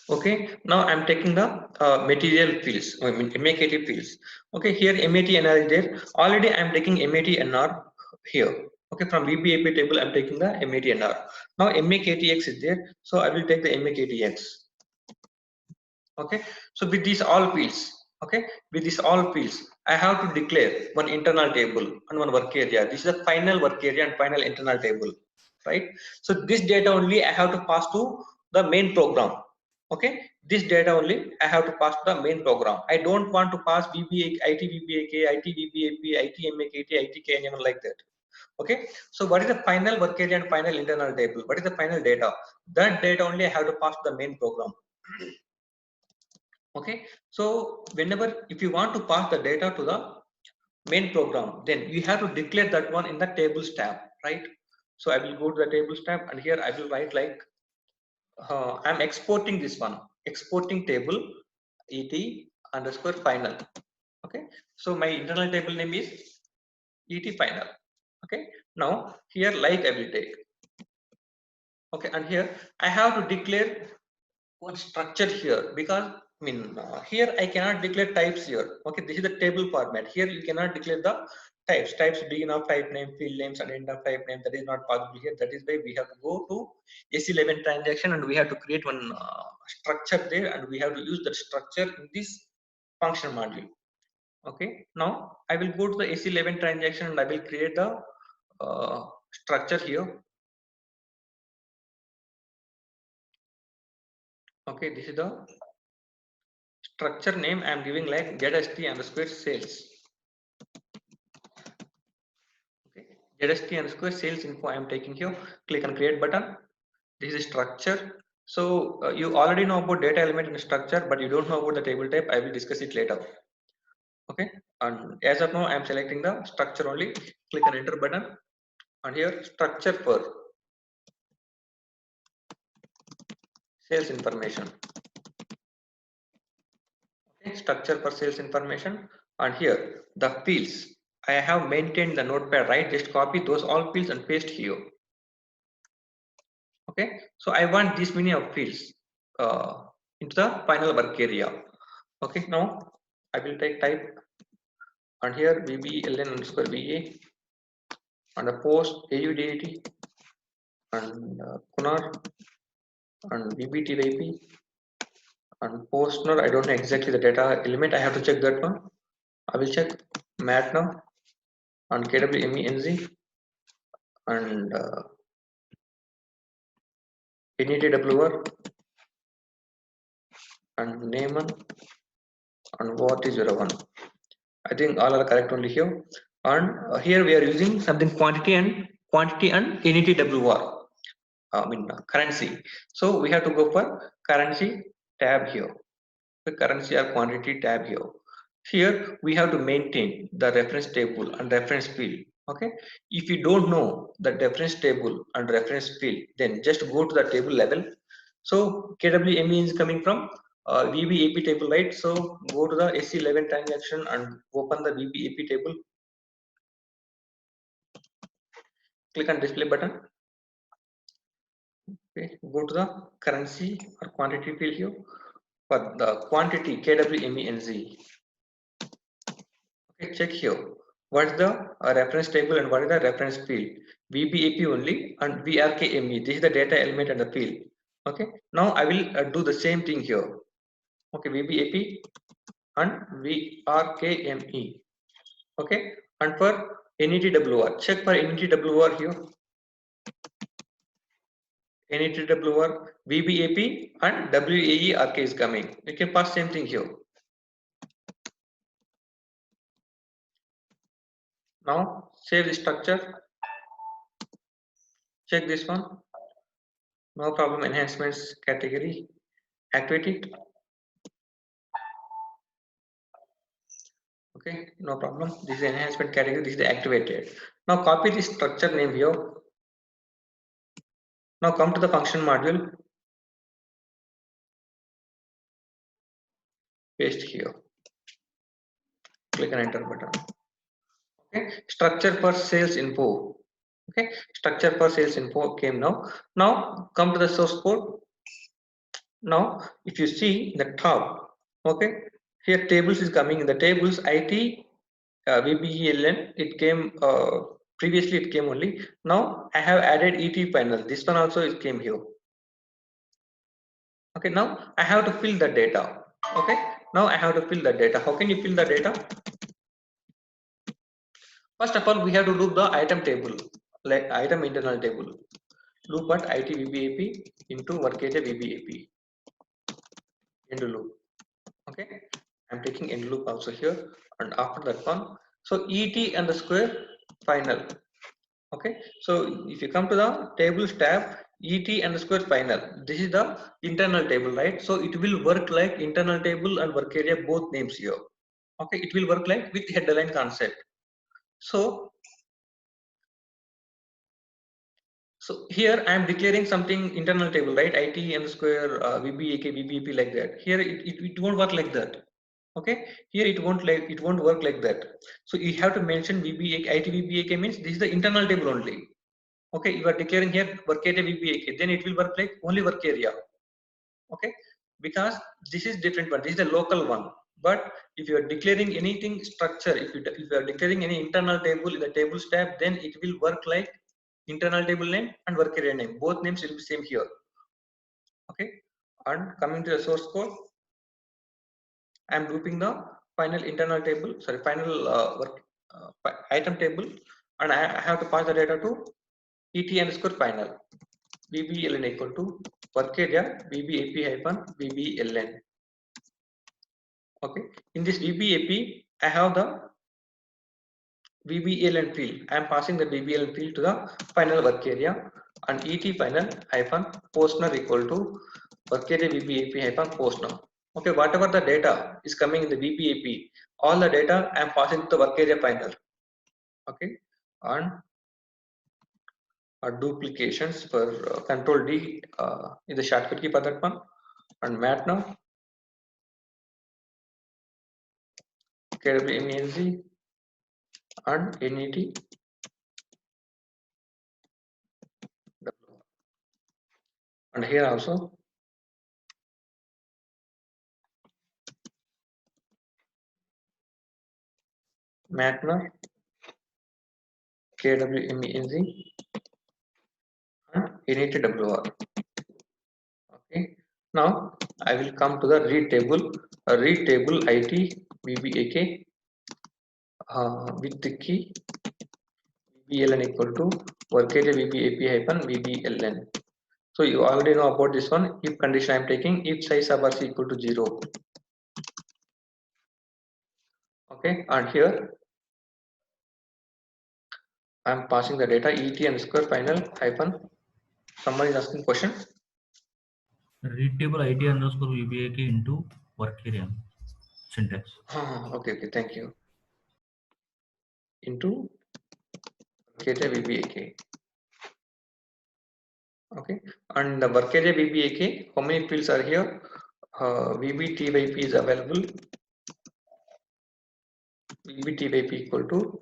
Okay, now I'm taking the material fields, I mean MAKT fields. Okay, here MATNR is there. Already I'm taking MATNR here. Okay, from VBAP table I'm taking the MATNR. Now MAKTX is there, so I will take the MAKTX. Okay, so with these all fields, okay, with these all fields, I have to declare one internal table and one work area. This is the final work area and final internal table, right? So this data only I have to pass to the main program. Okay, this data only I have to pass to the main program. I don't want to pass VBA, IT VBAK, IT VBAP, IT MAKT, IT KNM like that. Okay, so what is the final work area and final internal table? What is the final data? That data only I have to pass to the main program. Okay, so whenever if you want to pass the data to the main program, then you have to declare that one in the tables tab, right? So I will go to the tables tab and here I will write like I'm exporting this one, exporting table et underscore final. Okay, so my internal table name is et final. Okay, now here like I will take. Okay, and here I have to declare one structure here, because I mean here I cannot declare types here. Okay, this is the table format. Here you cannot declare the types begin of type name, field names, and end of type name. That is not possible here. That is why we have to go to S11 transaction and we have to create one structure there, and we have to use that structure in this function module. Okay, now I will go to the S11 transaction and I will create the structure here. Okay, this is the structure name I am giving like ZST underscore sales. Okay, ZST underscore sales info I am taking here. Click on create button. This is structure. So you already know about data element and structure, but you don't know about the table type. I will discuss it later. Okay, and as of now I am selecting the structure only. Click on enter button, and here structure for sales information. Okay, structure for sales information, and here the fields. I have maintained the notepad, right? Just copy those all fields and paste here. Okay, so I want this many of fields into the final work area. Okay, now I will take type, and here VBLN underscore VA, and the post AUDAT, and Kunar, and VBTYP, and postner. I don't know exactly the data element. I have to check that one. I will check mat now, and KWMENZ, and NETWR, and Neyman, and what is your one. I think all are correct only here. And here we are using something quantity and NETWR. I mean currency. So we have to go for currency tab here. The currency or quantity tab here. Here we have to maintain the reference table and reference field. Okay. If you don't know the reference table and reference field, then just go to the table level. So KWME is coming from VBAP table, right? So go to the S11 transaction and open the VBAP table. Click on display button. Okay, go to the currency or quantity field here. For the quantity KWMENZ. Okay, check here. What is the reference table and what is the reference field? VBAP only and VRKME. This is the data element and the field. Okay. Now I will do the same thing here. Okay, VBAP and VRKME. Okay, and for NETWR, check for NETWR here. NETWR, VBAP and WAERK is coming. You can pass same thing here. Now save the structure. Check this one. No problem. Enhancements category. Activate it. Okay, no problem. This is enhancement category. This is the activated. Now copy the structure name here. Now come to the function module. Paste here. Click on enter button. Okay, structure for sales info. Okay, structure for sales info came now. Now come to the source code. Now, if you see in the top, okay, here tables is coming in the tables IT VBELN. It came previously. It came only. Now I have added ET panel. This one also it came here. Okay. Now I have to fill the data. Okay. Now I have to fill the data. How can you fill the data? First of all, we have to loop the item table, like item internal table. Loop at IT VBAP into work area VBAP. End loop. Okay, I'm taking end loop also here, and after that one, so et and the square final. Okay, so if you come to the tables tab, et and the square final, this is the internal table, right? So it will work like internal table and work area, both names here. Okay, it will work like with headline concept. So here I am declaring something internal table, right? IT and square VBAK VBAP like that. Here it won't work like that. Okay, here it won't work like that. So you have to mention VBAK. IT VBAK means this is the internal table only. Okay, you are declaring here work area VBAK, then it will work like only work area. Okay, because this is different one. This is the local one. But if you are declaring anything structure, if you are declaring any internal table in the tables tab, then it will work like internal table name and work area name. Both names will be same here. Okay, and coming to the source code, I am looping the final internal table, sorry, final item table, and I have to pass the data to et underscore final VBLN equal to work area VBAP hyphen VBLN. Okay, in this VBAP, I have the VBLN field. I am passing the VBLN field to the final work area, and et final hyphen postner equal to work area VBAP hyphen postner. Okay, whatever the data is coming in the VBAP, all the data I am passing to the work area final. Okay, and duplications for control D is the shortcut key for that one, and mat now KWMENZ and NET, and here also matner KWMENZ and NET WR. Okay, now I will come to the read table. Read table IT VBAK with the key VBLN equal to work area VBAP hyphen VBLN. So you already know about this one. If condition I am taking, if size of is equal to 0. Okay, and here I am passing the data et underscore final hyphen. Someone is asking question. Read table IT underscore VBAK into work area syntax. Okay, thank you. Into work area VBAK. Okay, and the work area VBAK, how many fields are here? VBTYP is available. VBTYP equal to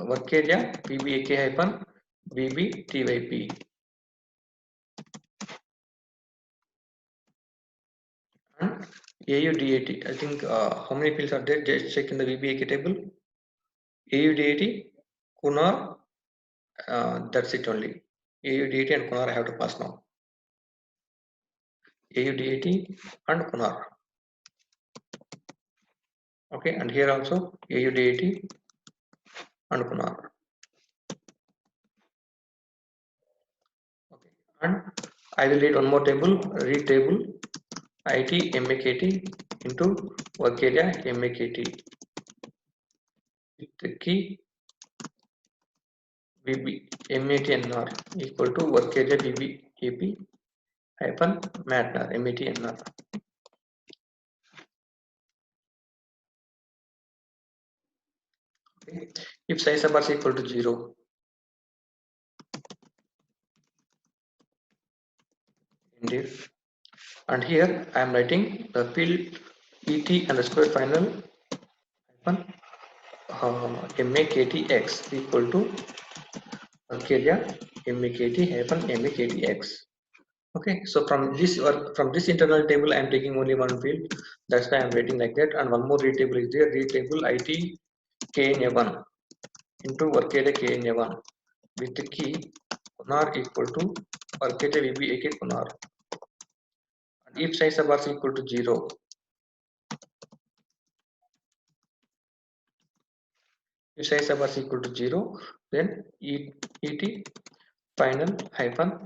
work area VBAK hyphen VBTYP. And AUDAT, I think how many fields are there? Just check in the VBAK table. AUDAT, Kunar, that's it only. AUDAT and Kunar I have to pass now. AUDAT and Kunar. Okay, and here also AUDAT and Kunar. Okay, and I will read one more table. Read table IT MAKT into work area MAKT with the key VB MATNR equal to work area VBAP hyphen matnr MATNR. Okay. If size of is equal to 0, indeed, and here I am writing the field et underscore final hyphen MAKTX equal to work area MAKT hyphen MAKTX. Okay, so from this or from this internal table, I am taking only one field. That's why I am writing like that. And one more read table is there. Read table IT KNA1 into work area KNA1 with the key kunar equal to work area VBAK kunar. And if size of bars equal to 0, if size of bars equal to 0, then ET final hyphen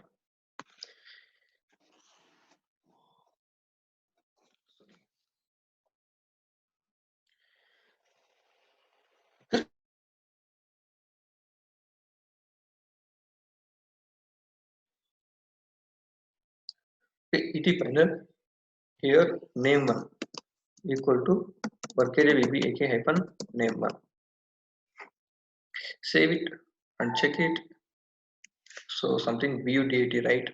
ET final here name1 equal to work area VBAK hyphen name1. Save it and check it. So something BUDAT, right?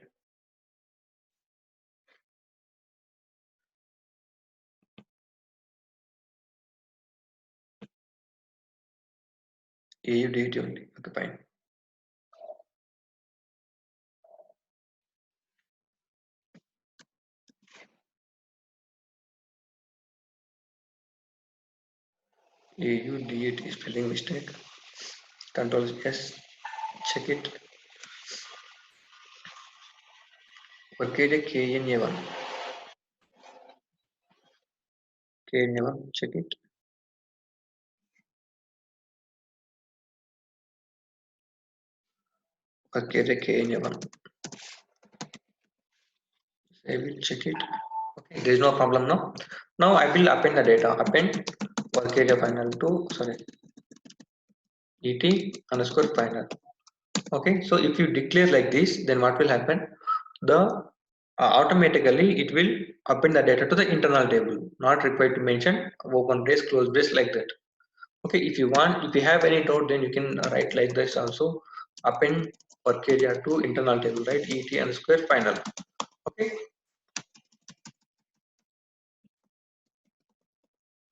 AUDAT only. Okay, fine. AUDAT is spelling mistake. Control S. Check it. Work area KNA1. KNA1. Check it. Work area KNA1. Save it. Check it. Okay, there is no problem now. Now I will append the data. Append work area final to ET underscore final. Okay, so if you declare like this, then what will happen? The automatically it will append the data to the internal table, not required to mention open brace, close brace like that. Okay, if you want, if you have any doubt, then you can write like this also. Append work area to internal table, right? ET underscore final. Okay.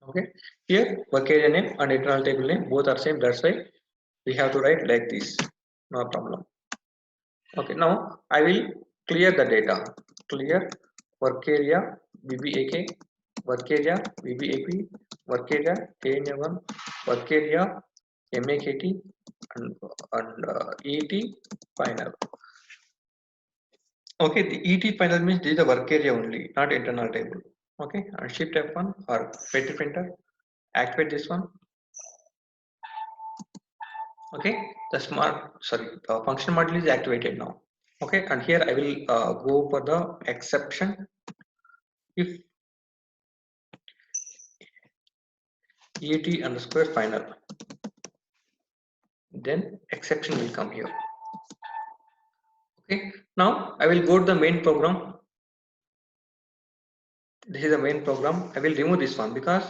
Okay. Here work area name and internal table name both are same. That's why we have to write like this. No problem. Okay, now I will clear the data. Clear work area VBAK, work area VBAP, work area KNA1, work area MAKT, and ET final. Okay, the ET final means this is the work area only, not internal table. Okay, and shift F1 or petri printer, activate this one. Okay, the function module is activated now. Okay, and here I will go for the exception. If ET underscore final, then exception will come here. Okay, now I will go to the main program. This is the main program. I will remove this one because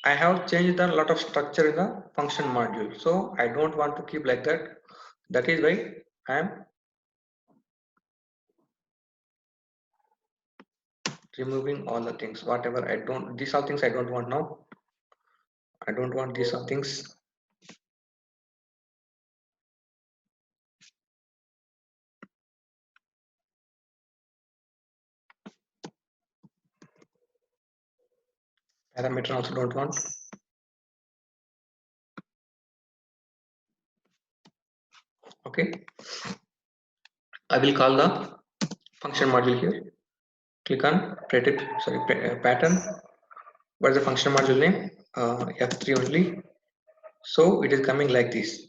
I have changed a lot of structure in the function module. So I don't want to keep like that. That is why I am removing all the things. Whatever I don't, these are things I don't want now. I don't want these are things. Parameter also don't want. Okay, I will call the function module here. Click on pattern. What is the function module name? F3 only. So it is coming like this.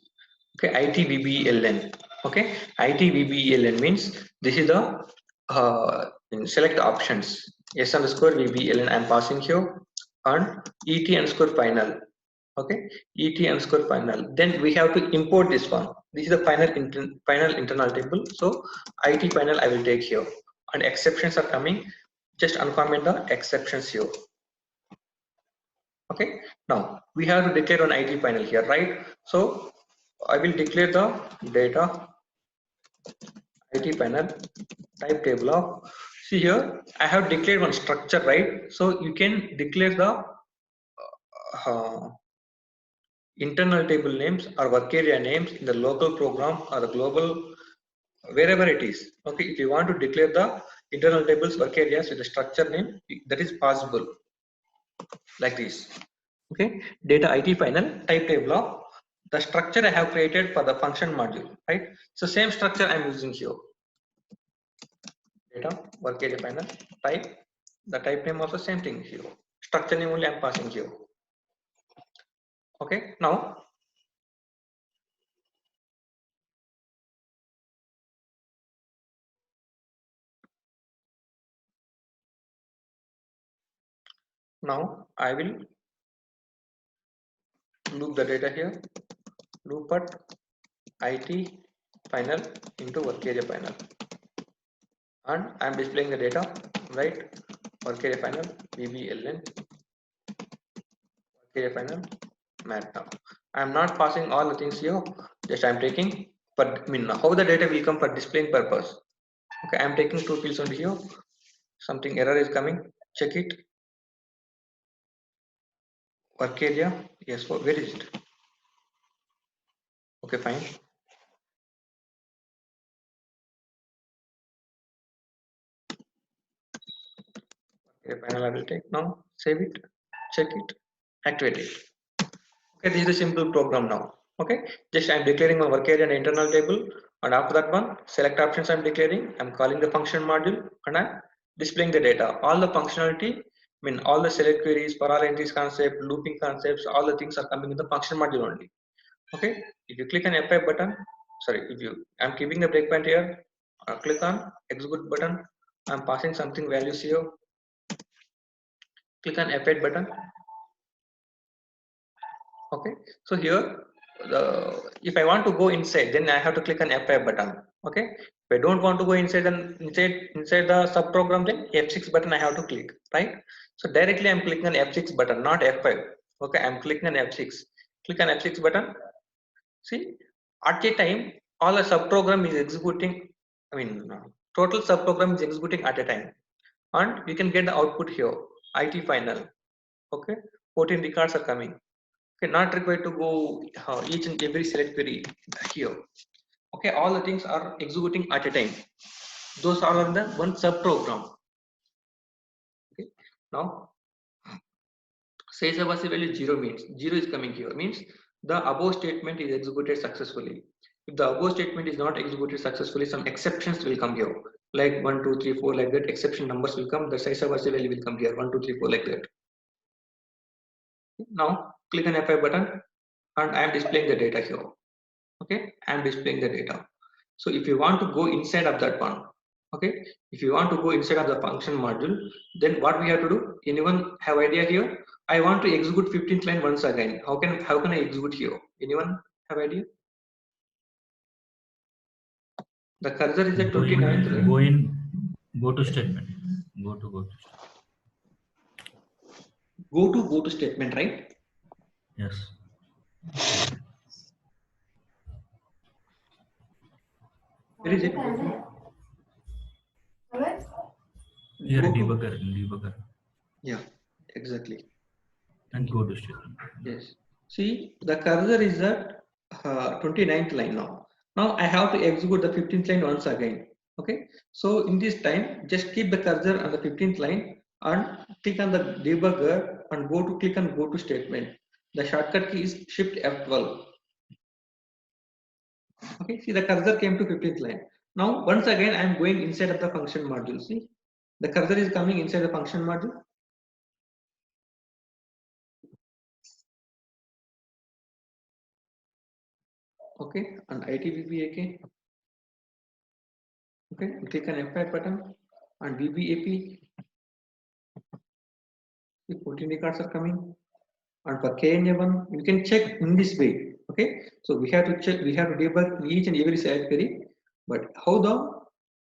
Okay, ITVBELN. Okay, ITVBELN means this is the select options. S underscore VBELN I am passing here, and ET underscore final. Okay, ET underscore final. Then we have to import this one. This is the final internal table. So IT final I will take here, and exceptions are coming. Just uncomment the exceptions here. Okay, now we have to declare an IT panel here, right? So I will declare the data IT panel type table of, see here I have declared one structure, right? So you can declare the uh, internal table names or work area names in the local program or the global wherever it is. Okay, if you want to declare the internal tables work areas with the structure name, that is possible like this. Okay, data IT final type table of the structure I have created for the function module, right? So same structure I'm using here. Data work area final type, the type name also same thing here. Structure name only I'm passing here. Okay, now I will loop the data here, loop at IT final into work area final, and I'm displaying the data, right? Work area final VBLN work area final mat. Now I'm not passing all the things here, just I'm taking for how the data will come for displaying purpose. Okay, I'm taking 2 fields only here. Something error is coming, check it. Work area, yes, where is it? Okay, fine. Okay, final I will take now, save it, check it, activate it. Okay, this is a simple program now. Okay, just I'm declaring my work area and internal table, and after that one, select options I'm declaring, I'm calling the function module, and I'm displaying the data. All the functionality, all the select queries, parallel entries concept, looping concepts, all the things are coming in the function module only. Okay, if you click on F5 button, sorry, if you, I'm keeping the breakpoint here, click on execute button, I'm passing something values here, click on F8 button. Okay, so here if I want to go inside, then I have to click on F5 button. Okay, if I don't want to go inside, then inside the sub program, then F6 button I have to click, right? So directly I'm clicking on F6 button, not F5. Okay, I'm clicking on F6, click on F6 button. See, at a time all the sub program is executing, total sub program is executing at a time, and we can get the output here, IT final. Okay, 14 records are coming. Okay, not required to go each and every select query here. Okay, all the things are executing at a time. Those are on the one sub program. Okay, now says value 0 means 0 is coming here, means the above statement is executed successfully. If the above statement is not executed successfully, some exceptions will come here, like 1 2 3 4 like that. Exception numbers will come, the size value will come here, 1 2 3 4 like that. Now click on F5 button, and I am displaying the data here. Okay, I am displaying the data. So if you want to go inside of that one, okay, if you want to go inside of the function module, then what we have to do? Anyone have idea here? I want to execute 15th line once again. How can I execute here? Anyone have idea? The cursor is at 29th line. Go to statement. Go to go to statement, right? Yes. Where is it? Here, debugger. Yeah, exactly. And go to statement. Yes. See, the cursor is at 29th line now. Now I have to execute the 15th line once again. Okay. So in this time, just keep the cursor on the 15th line and click on the debugger and click on go to statement. The shortcut key is Shift F12. Okay. See, the cursor came to 15th line. Now once again, I am going inside of the function module. See, the cursor is coming inside the function module. Okay, and ITVBAK. Okay, click on F5 button and VBAP. The 14 records are coming, and for KNA1 you can check in this way. Okay, so we have to check, we have to debug each and every select query, but how the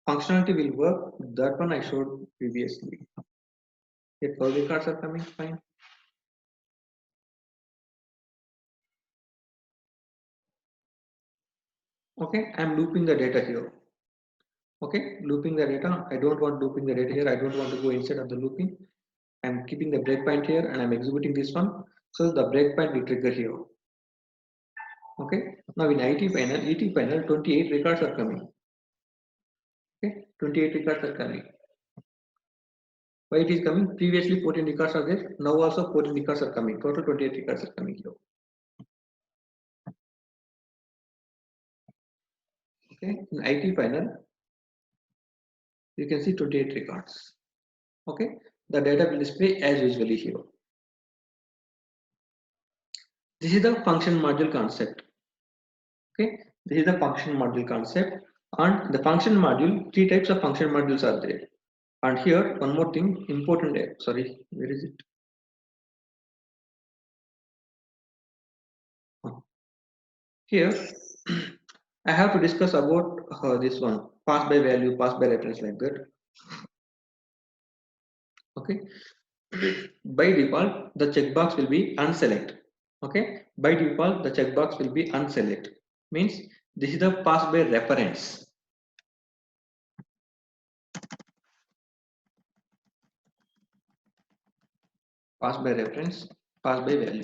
functionality will work, that one I showed previously. Okay, 12 records are coming, fine. Okay, I'm looping the data here. Okay, looping the data. I don't want looping the data here. I don't want to go inside of the looping. I'm keeping the breakpoint here and I'm executing this one. So the breakpoint will trigger here. Okay, now in ET panel 28 records are coming. 28 records are coming. Why it is coming? Previously 14 records are there. Now also 14 records are coming. Total 28 records are coming here. Okay, in IT panel, you can see 28 records. Okay, the data will display as usually here. This is the function module concept. Okay, this is the function module concept. And the function module, three types of function modules are there. And here, one more thing, important. Sorry, where is it? Here, I have to discuss about this one, pass by value, pass by reference, like that. Okay, by default, the checkbox will be unselect. Okay, by default, the checkbox will be unselect. Means this is the pass by reference. Pass by reference, pass by value.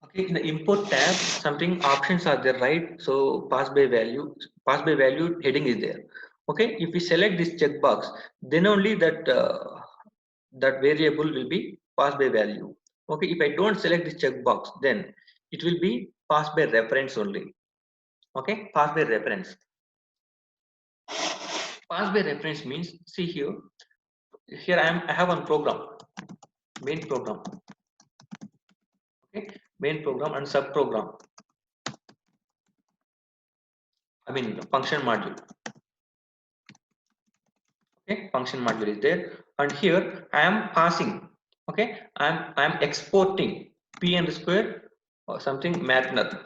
Okay, in the import tab, something options are there, right? So pass by value heading is there. Okay, if we select this checkbox, then only that that variable will be passed by value. Okay, if I don't select this checkbox, then it will be passed by reference only. Okay, passed by reference. Passed by reference means, see here. Here I have one program, main program. Okay, main program and sub program. I mean function module. Okay, function module is there, and here I am passing. Okay, I am exporting p underscore or something mathner.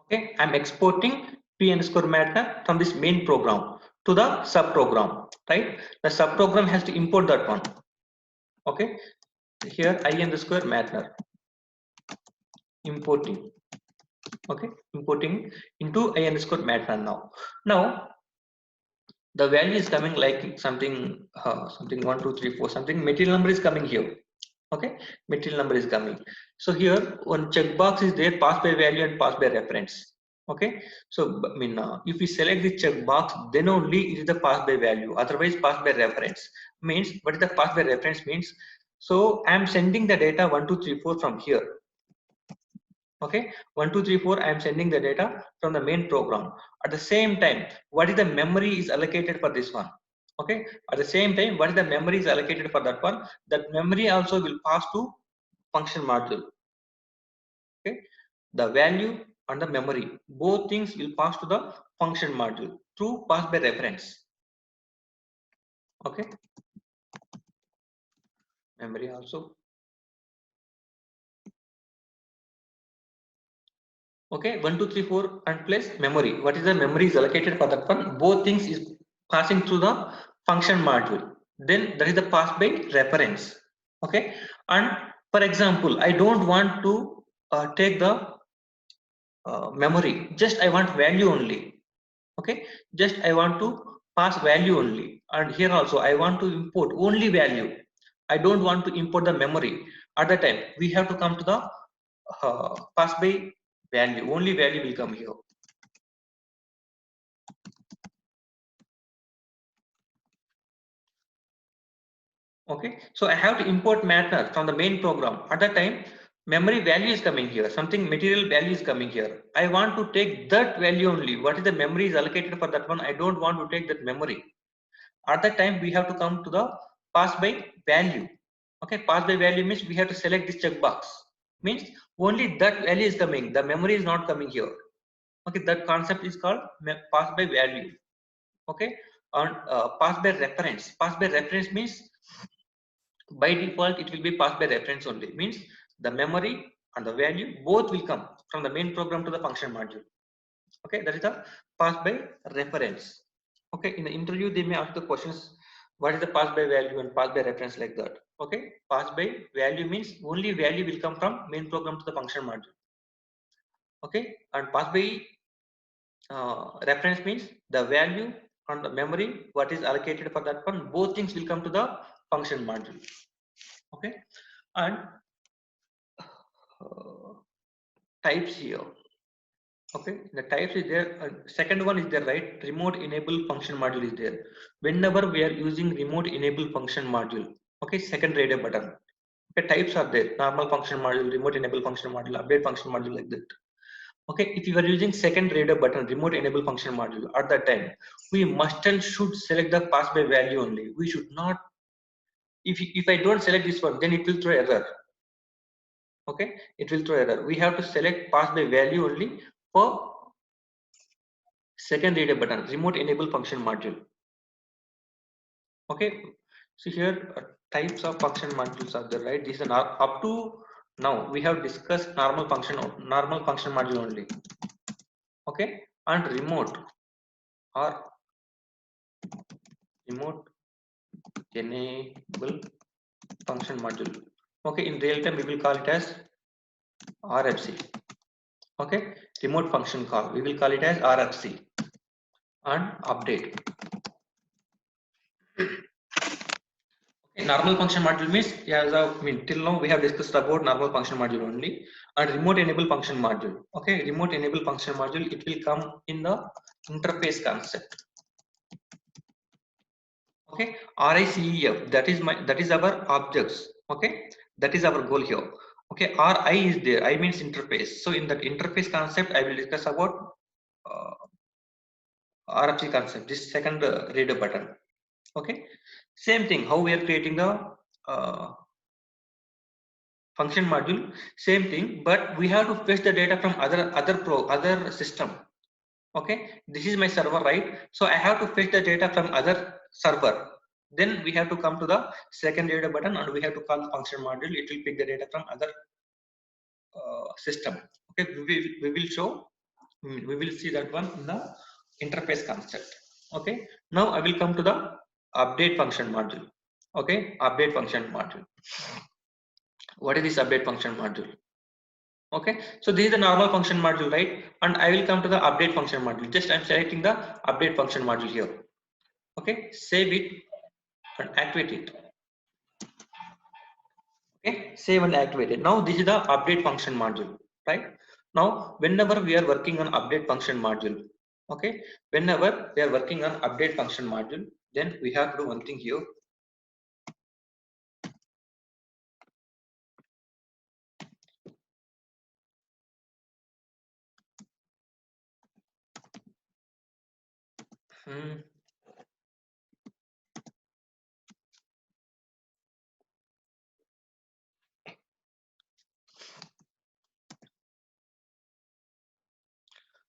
Okay, I'm exporting p underscore mathner from this main program to the sub program, right? The sub program has to import that one. Okay, here I underscore mathner importing. Okay, importing into I underscore mathner now. Now the value is coming like something 1 2 3 4, something material number is coming here. Okay, material number is coming. So here one checkbox is there, pass by value and pass by reference. Okay, so I mean if we select the checkbox, then only it is the pass by value, otherwise pass by reference. Means what is the pass by reference means? So I am sending the data 1 2 3 4 from here. Okay, 1 2 3 4 I am sending the data from the main program. At the same time, what is the memory is allocated for this one? Okay, at the same time, what is the memory is allocated for that one? That memory also will pass to function module. Okay, the value and the memory, both things will pass to the function module through pass by reference. Okay, memory also. Okay, 1 2 3 4 and plus memory. What is the memory is allocated for that one? Both things is passing through the function module. Then that is the pass by reference. Okay, and for example, I don't want to take the memory, just I want value only. Okay, just I want to pass value only, and here also I want to import only value. I don't want to import the memory. At the time we have to come to the pass by value, only value will come here. Okay, so I have to import mathner from the main program. At that time memory value is coming here, something material value is coming here. I want to take that value only. What is the memory is allocated for that one? I don't want to take that memory. At that time we have to come to the pass by value. Okay, pass by value means we have to select this checkbox, means only that value is coming, the memory is not coming here. Okay, that concept is called pass by value. Okay, and pass by reference. Pass by reference means by default it will be passed by reference only, means the memory and the value both will come from the main program to the function module. Okay, that is the pass by reference. Okay, in the interview they may ask the questions, what is the pass by value and pass by reference, like that. Okay, pass by value means only value will come from main program to the function module. Okay, and pass by reference means the value and the memory what is allocated for that one, both things will come to the function module. Okay, and types here. Okay, the types is there. Second one is there, right? Remote enable function module is there. Whenever we are using remote enable function module, okay, second radar button. Okay, types are there: normal function module, remote enable function module, update function module, like that. Okay, if you are using second radar button, remote enable function module, at that time we must and should select the pass by value only. We should not. If I don't select this one, then it will throw error. Okay, it will throw error. We have to select pass by value only for second radar button, remote enable function module. Okay, so here types of function modules are there, right? These are up to now we have discussed normal function module only. Okay, and remote or remote enable function module. Okay, in real time we will call it as RFC. Okay, remote function call, we will call it as RFC. And update. Okay, normal function module means, as I mean, till now we have discussed about normal function module only, and remote enable function module. Okay, remote enable function module, it will come in the interface concept. Okay, RICEF, that is our objects. Okay, that is our goal here. Okay, RI is there, I means interface. So in that interface concept I will discuss about RFC concept, this second reader button. Okay, same thing, how we are creating the function module, same thing, but we have to fetch the data from other system. Okay, this is my server, right? So I have to fetch the data from other server. Then we have to come to the second data button and we have to call the function module. It will pick the data from other system. Okay, we will see that one in the interface concept. Okay, now I will come to the update function module. Okay, update function module. What is this update function module? Okay, so this is the normal function module, right? And I will come to the update function module. Just I'm selecting the update function module here. Okay, save it and activate it. Okay, save and activate it. Now this is the update function module, right? Now whenever we are working on update function module, okay, whenever we are working on update function module, then we have to do one thing here.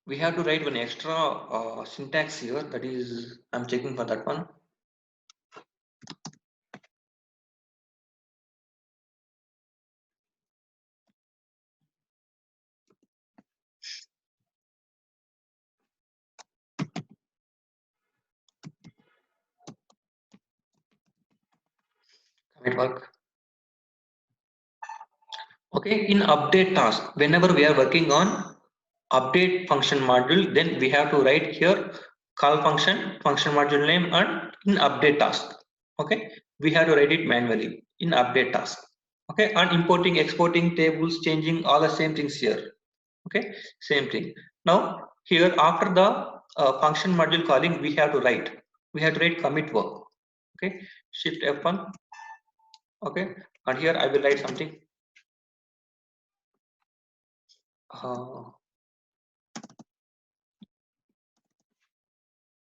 We have to write one extra syntax here, that is I'm checking for that one. Can it work? Okay, in update task, whenever we are working on update function module, then we have to write here call function module name, and in update task. Okay, we have to write it manually in update task. Okay, and importing, exporting, tables, changing, all the same things here. Okay, same thing. Now here after the function module calling, we have to write commit work. Okay, shift F1. Okay, and here I will write something.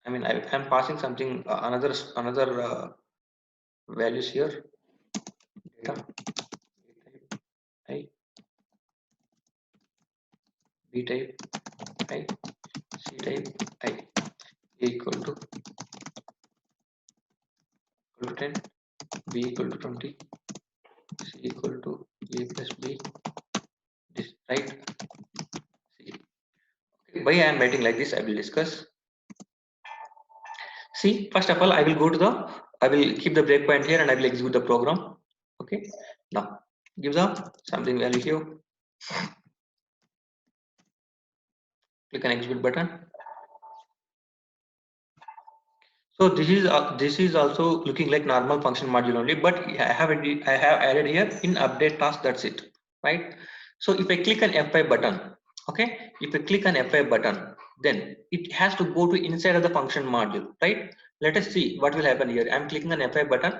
I mean, I'm passing something, another values here. Data, I, B type, I, C type, I, A equal to 10, B equal to 20, C equal to A plus B. This, right? C. Okay, why I am writing like this, I will discuss. See, first of all, I will keep the breakpoint here and I will execute the program. Okay, now gives up something value here. Click on execute button. So this is also looking like normal function module only, but I have added here in update task. That's it, right? So if I click on F5 button, okay, if I click on F5 button, then it has to go to inside of the function module, right? Let us see what will happen here. I'm clicking on F5 button,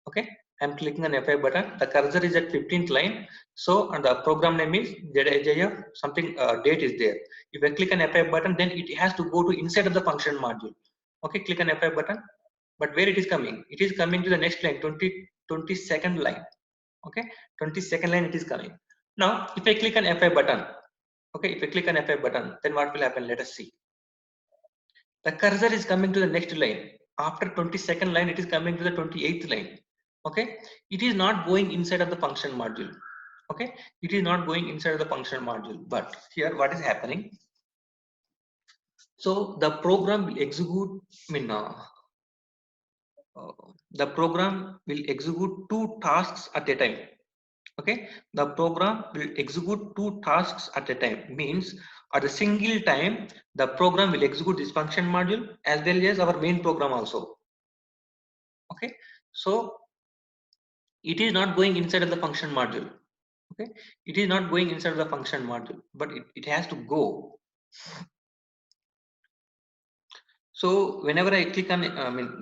okay. I'm clicking on F5 button. The cursor is at 15th line. So, and the program name is JF, something date is there. If I click on F5 button, then it has to go to inside of the function module. Okay, click on F5 button. But where it is coming? It is coming to the next line, 22nd line. Okay, 22nd line it is coming. Now, if I click on F5 button, okay, if I click on F5 button, then what will happen? Let us see. The cursor is coming to the next line. After 22nd line, it is coming to the 28th line. Okay, it is not going inside of the function module. Okay, it is not going inside of the function module. But here, what is happening? So the program will execute. The program will execute two tasks at a time. Okay, the program will execute two tasks at a time. Means at a single time, the program will execute this function module as well as our main program also. Okay, so it is not going inside of the function module. Okay, it is not going inside of the function module, but it has to go. So whenever I click on,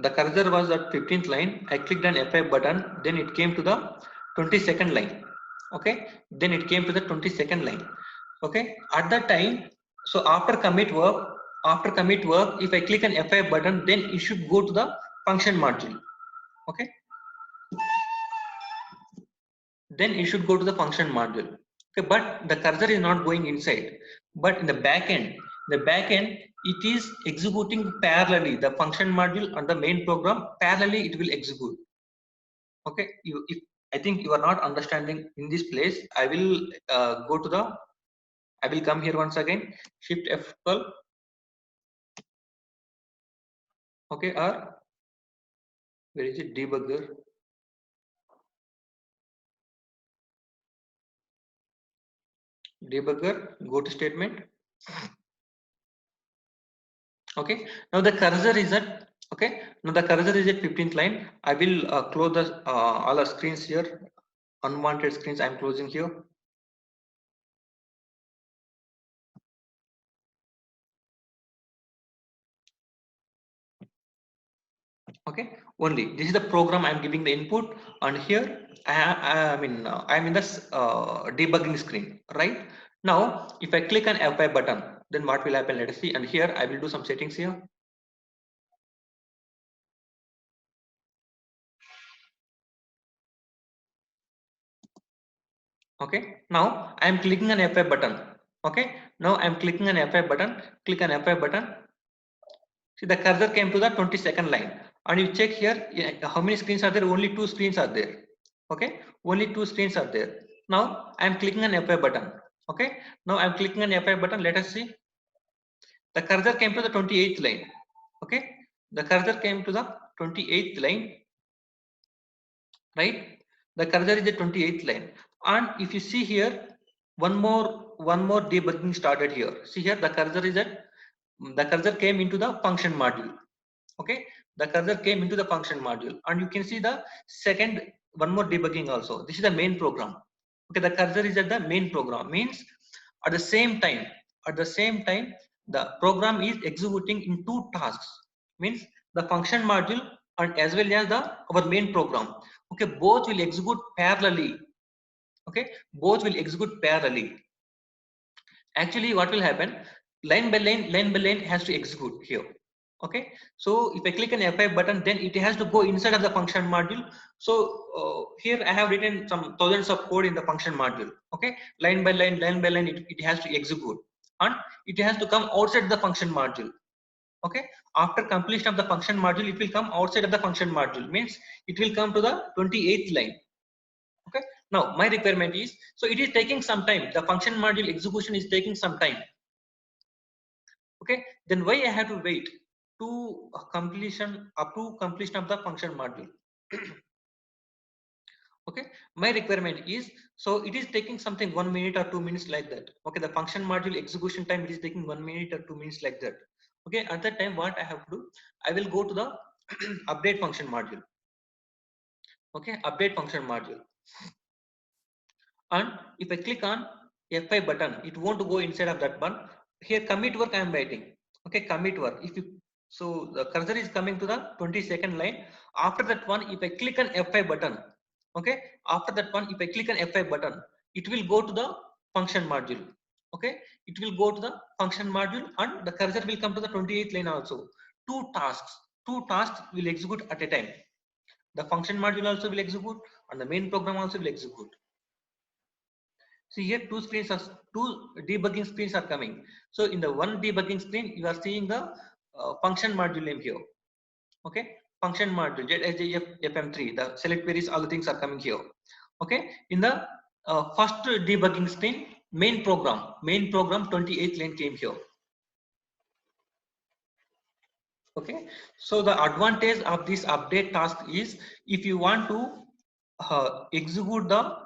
the cursor was at 15th line, I clicked on F5 button, then it came to the 22nd line. Okay, then it came to the 22nd line. Okay, at that time, so after commit work, if I click on F5 button, then it should go to the function module. Okay, then it should go to the function module. Okay, but the cursor is not going inside, but in the back end, it is executing parallelly the function module and the main program parallelly it will execute. Okay, if I think you are not understanding in this place, I will I will come here once again, shift F12. Okay, or where is it, debugger? Debugger, go to statement. Okay, now the cursor is at, okay, now the cursor is at 15th line. I will close the all the screens here, unwanted screens I'm closing here. Okay, only this is the program I'm giving the input, and here I'm in this debugging screen. Right now, if I click on F5 button, then what will happen? Let us see. And here I will do some settings here. Okay, now I'm clicking on F5 button. Okay, now I'm clicking on F5 button. Click on F5 button. See, the cursor came to the 22nd line, and you check here how many screens are there. Only two screens are there. Okay, only two screens are there. Now I'm clicking on F5 button. Okay, now I'm clicking on F5 button. Let us see. The cursor came to the 28th line. Okay, the cursor came to the 28th line. Right, the cursor is the 28th line, and if you see here, one more debugging started here. See here, the cursor came into the function module. Okay, the cursor came into the function module, and you can see the second one more debugging also. This is the main program. Okay, the cursor is at the main program, means at the same time the program is executing in two tasks, means the function module and as well as the our main program. Okay, both will execute parallelly. Okay, both will execute parallelly. Actually, what will happen, line by line has to execute here. Okay, so if I click on F5 button, then it has to go inside of the function module. So here I have written some thousands of code in the function module. Okay, line by line it has to execute, and it has to come outside the function module. Okay, after completion of the function module, it will come outside of the function module, means it will come to the 28th line. Okay, now my requirement is, so it is taking some time, the function module execution is taking some time. Okay, then why I have to wait to completion of the function module? Okay, my requirement is, so it is taking something 1 minute or 2 minutes like that. Okay, the function module execution time, it is taking 1 minute or 2 minutes like that. Okay, at that time what I have to do, I will go to the update function module. Okay, update function module. And if I click on F5 button, it won't go inside of that one. Here commit work I am writing. Okay, commit work. If you, so the cursor is coming to the 22nd line. After that one, if I click on F5 button, okay, after that one, if I click on F5 button, it will go to the function module. Okay, it will go to the function module and the cursor will come to the 28th line also. Two tasks will execute at a time. The function module also will execute and the main program also will execute. See here two debugging screens are coming. So in the one debugging screen, you are seeing the function module name here. Okay, function module JSJF FM3. The select queries, all the things are coming here. Okay, in the first debugging screen, main program 28th line came here. Okay, so the advantage of this update task is if you want to execute the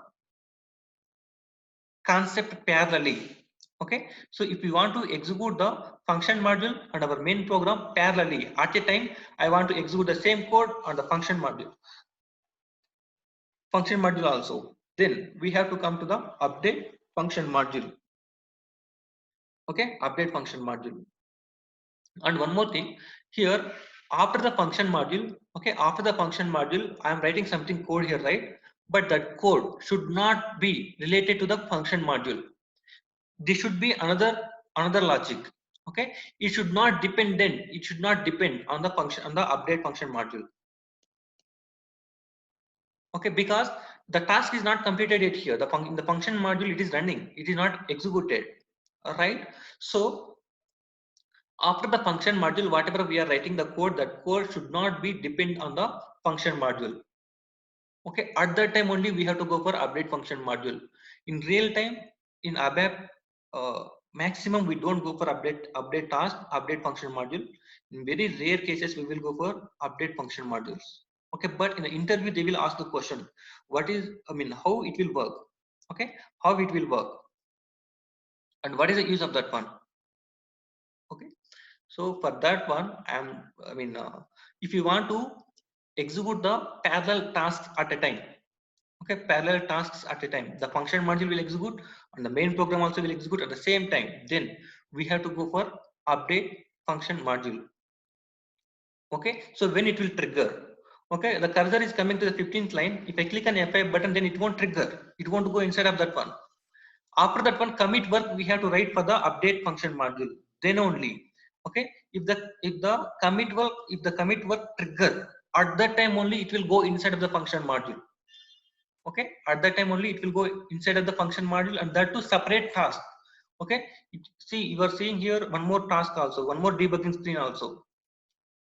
concept parallelly. Okay, so if you want to execute the function module and our main program parallelly at a time, I want to execute the same code on the function module also. Then we have to come to the update function module. Okay, update function module. And one more thing here, after the function module, okay, after the function module, I am writing something code here, right? But that code should not be related to the function module. This should be another logic. Okay, it should not depend on the function, on the update function module. Okay, because the task is not completed yet here. In the function module it is running, it is not executed. All right, so after the function module, whatever we are writing the code, that code should not be depend on the function module. Okay, at that time only we have to go for update function module. In real time, in ABAP, maximum we don't go for update task, update function module. In very rare cases, we will go for update function modules. Okay, but in the interview, they will ask the question, what is, how it will work? Okay, how it will work, and what is the use of that one? Okay, so for that one, if you want to execute the parallel tasks at a time, okay, parallel tasks at a time, the function module will execute and the main program also will execute at the same time, then we have to go for update function module. Okay, so when it will trigger, okay, the cursor is coming to the 15th line. If I click on F5 button, then it won't trigger, it won't go inside of that one. After that one, commit work we have to write for the update function module, then only. Okay, if the commit work trigger, at that time only it will go inside of the function module. Okay, at that time only it will go inside of the function module, and that to separate task. Okay, see, you are seeing here one more task also, one more debugging screen also.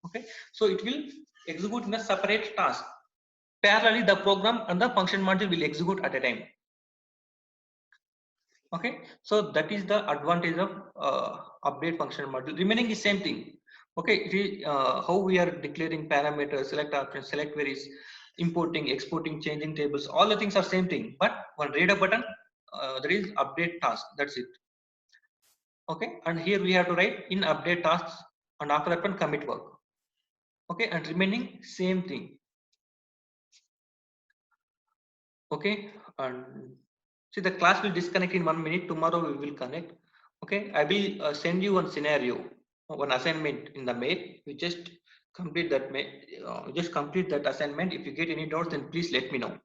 Okay, so it will execute in a separate task. Parallelly, the program and the function module will execute at a time. Okay, so that is the advantage of update function module. Remaining is same thing. Okay, it is how we are declaring parameters, select options, select queries, importing, exporting, changing tables, all the things are same thing, but one reader button, there is update task, that's it. Okay, and here we have to write in update tasks, and after that one commit work. Okay, and remaining same thing. Okay, and see, the class will disconnect in 1 minute. Tomorrow we will connect. Okay, I will send you one scenario, one assignment in the mail. You just complete that assignment. If you get any doubts, then please let me know.